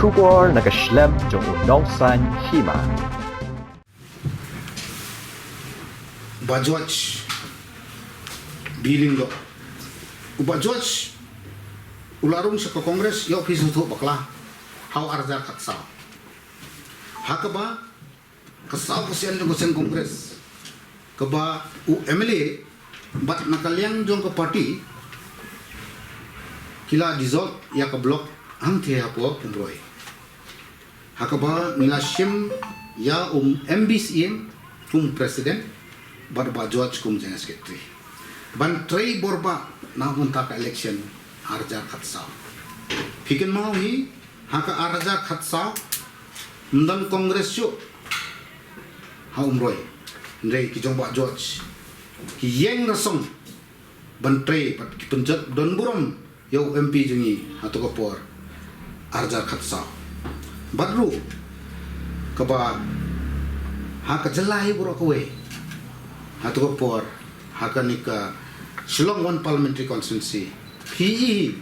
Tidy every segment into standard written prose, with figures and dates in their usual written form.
Kubor nakaslem jong unongsan hima. Bajwaj biling lo ubajwaj ularung sa kongres yo pisuto bakla how arjar katsa hakaba kasal kasian jong sen kongres kaba u MLA bat nakaliang jong ke party kila dissolve ya ke blok hang the hapo pumroi hakaba nilasim ya MBCM kum presiden bar Bajwaj kum jenga sekretari ban trei borba na unta ka election arjar khatsa fikin mau hi haka arjar khatsa ndan kongres yo ha umroi ndrei ki jong Bajwaj ki yeng rasong ban trei pat ki penjat don buram yo MP jungi atau kapor arjar khatsa badru kaba haka jelai buro kowe atau por hakanika Shillong One Parliamentary Constituency PE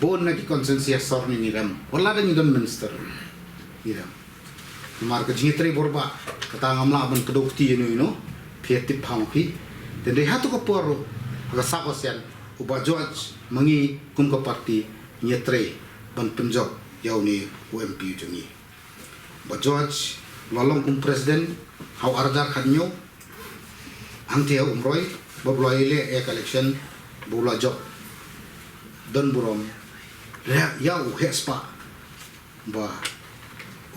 bon na ki constituency asor ni niram wala da ni don minister niram mar ka jingitri borba kata ngamla ban kedokti you know pietip phang pi den re hatu ko por ka sakosian ubajwaj mangi kum ka parti nyetre ban penjok yau ni UMP jungi bajwaj lalong kum presiden hau arjar khanyo angti umroi babloi le election bula job don burom ya u hespa ba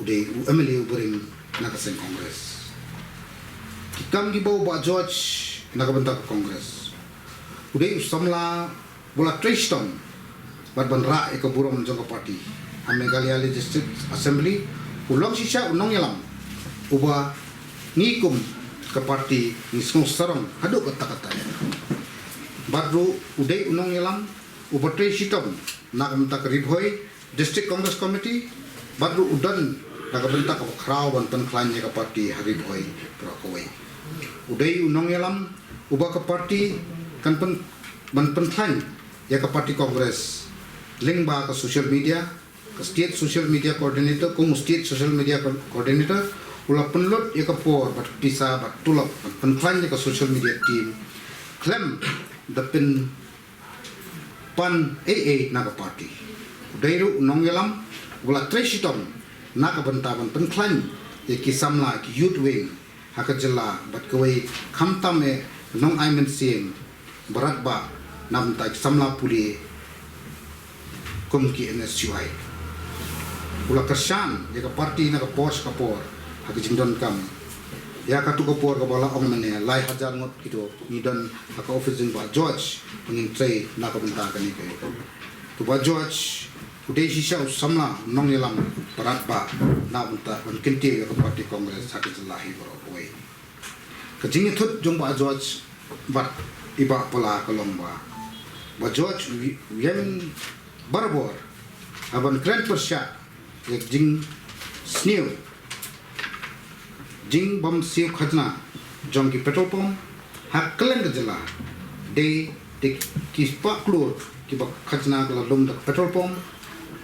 ude MLA ubering nakasen kongres kam gi bau Bajwaj nakabentak kongres ude samla bula triston bar bandra ek burom jong party Meghalaya Legislative Assembly ulong sisa unong yalam uba nikum ke parti ni semua sarang haduk kata-kata badru udai unong yalam ubatri sitam nak mentak ribhoi district congress committee badru udan nak bentak kraw ban penklanya ke parti haribhoi prokoi udai unong yalam ubah ke parti kan ban penklan ya ke parti kongres link ba ke social media ke state social media coordinator ke state social media coordinator ula penlut ya kapor bat pisa bat tulap penklan ya ke social media team klaim dapin pan AA naga party dairu nong yalam ula tresitom naga bentaban penklan ya ki samla ki youth wing haka jela bat kawai khamtam e nong aimen sing barat ba nam ta samla puli kumki NSUI ula kersan ya ke party naga pos kapor haki jindon kam ya katu kapor ka bala ong mane lai hajar ngot kido nidon haka office jing Bajwaj ngin trei na ka benta ka ni ke tu Bajwaj udai sisa samla nong yalam parat ba na unta on kinti ka parti kongres haki jelahi boro koi ka jingi thut jong Bajwaj bat iba pala kolomba Bajwaj yen barbor aban grand persya ek jing snew jing bom siu khajna jong ki petrol pump haklen ke jela de kispa klur ki ba khajna kala lum da petrol pump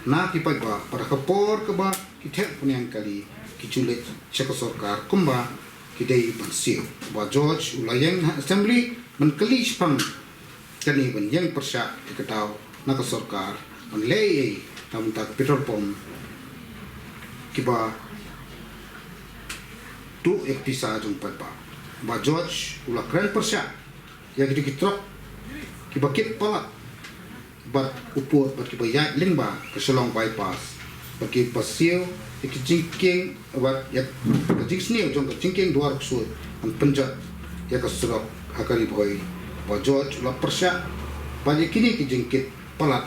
na ki pa ba para kapor ke ba ki thek punyang kali ki chule chaka sarkar kumba ki dei ban siu ba George ulayeng assembly ban kali spang kani ban yang persya ki kataw na ka sarkar ban lei tam ta petrol pump ki ba tu ek pisa jong patpa Bajwaj ula kren persya ya gitu kitrok ki bakit pala bat upur bat ki bayat lingba ke Shillong bypass bagi pasio ki jingking wat ya jing snew jong ke jingking duar ksur an penjat ya ke surap hakari boy Bajwaj ula persya bagi kini ki jingkit palat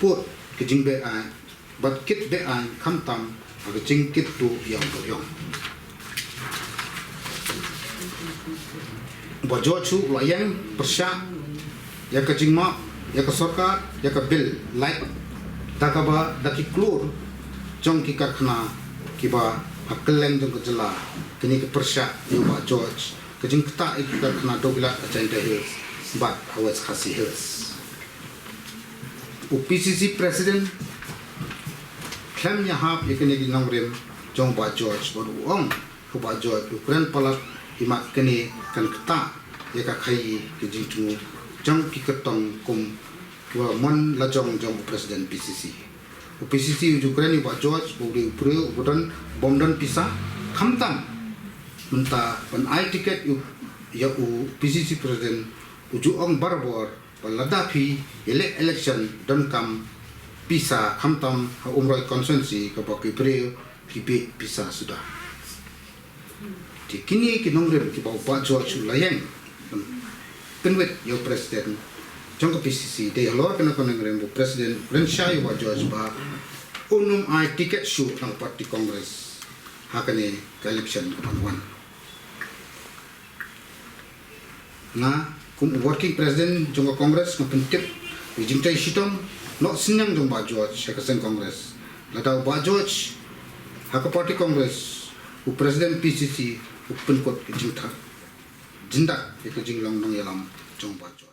put ki jingbe ai bat kit be ai khamtam aga jingkit tu yang yong Bajwaj layang persya ya ke jingma ya ke sarkar ya ke bil like takaba daki klur jong ki karkhana kiba hakeleng jong ke jela kini ke persya ya Bajwaj ke jing kta ki karkhana dogla agenda hills but awas khasi hills UPCC president klem nya hap ikene gi nongrem jong ba George bodu ong ko ba George ukran palat himat kene kan keta ya ka khai ki jingtu jong ki ketong kum wa mon la jong presiden PCC PCC ukran ba George bodu pro bodan bomdan pisa khamtam menta pan ai ticket ya PCC presiden uju ong barbor ladapi election don kam pisa khamtam umroi constituency ka baki pre kipi pisa sudah di kini ki nongrem ki bau pa George layeng penwet yo presiden jong PCC de lor kana nongrem bu presiden Rensha yo George ba unum ai ticket show ng party congress hakane ka election kapan na kum working president jong congress ko pentip jingtai sitom no sinyang jong ba George sekesen congress latau ba George haka party congress u president PCC u penkot jingta jindak ke jinglang nong yalam jong ba George